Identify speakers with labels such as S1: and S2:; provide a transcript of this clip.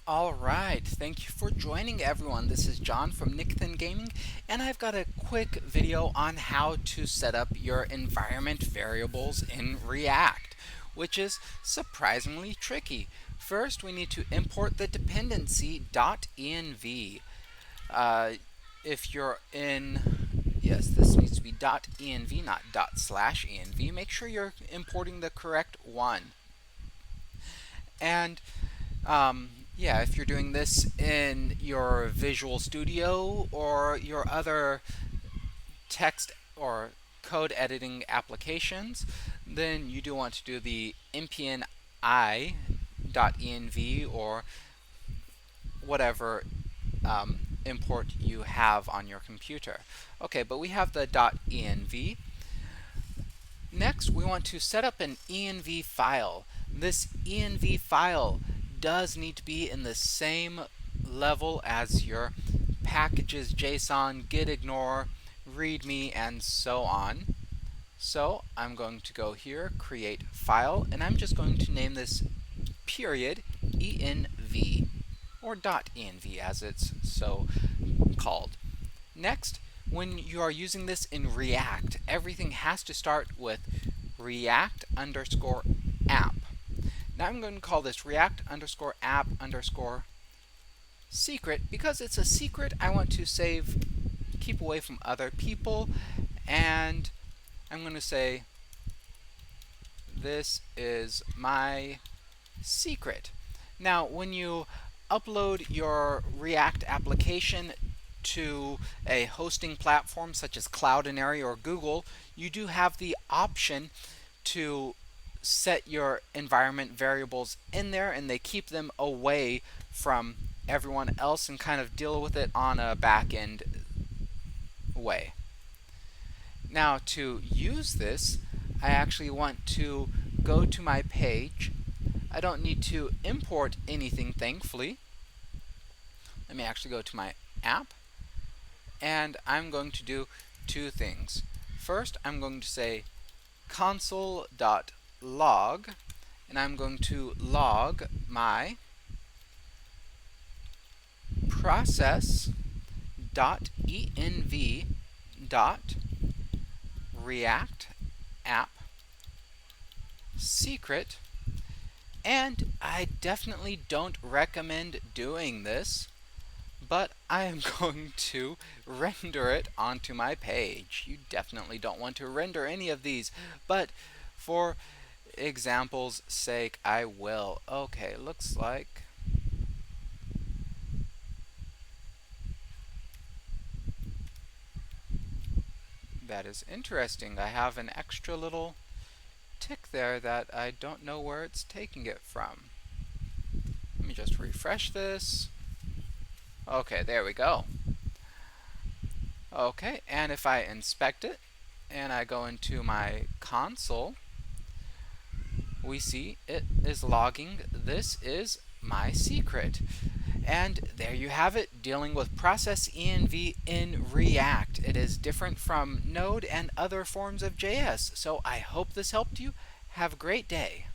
S1: All right, thank you for joining everyone. This is John from Nickthin Gaming, and I've got a quick video on how to set up your environment variables in React, which is surprisingly tricky. First, we need to import the dependency .env. If you're in, yes, this needs to be .env, not ./env. Make sure you're importing the correct one. And yeah, if you're doing this in your Visual Studio or your other text or code editing applications, then you do want to do the npm i.env or whatever import you have on your computer. Okay, but we have the .env. Next, we want to set up an env file. This env file does need to be in the same level as your packages, JSON, gitignore, readme, and so on. So I'm going to go here, create file, and I'm just going to name this period env, or .env as it's so called. Next, when you are using this in React, everything has to start with React _app. Now I'm going to call this React _app secret because it's a secret I want to keep away from other people, and I'm going to say this is my secret. Now when you upload your React application to a hosting platform such as Cloudinary or Google, you do have the option to set your environment variables in there, and they keep them away from everyone else and kind of deal with it on a back-end way. Now to use this, I actually want to go to my page. I don't need to import anything, thankfully. Let me actually go to my app, and I'm going to do two things. First, I'm going to say console.log, and I'm going to log my process.env.react app secret. And I definitely don't recommend doing this, but I am going to render it onto my page. You definitely don't want to render any of these, but for example's sake, I will. Okay, looks like that is interesting. I have an extra little tick there that I don't know where it's taking it from. Let me just refresh this. Okay, there we go. Okay, and if I inspect it and I go into my console, we see it is logging this is my secret. And there you have it, dealing with process env in React. It is different from Node and other forms of JS. So I hope this helped you. Have a great day.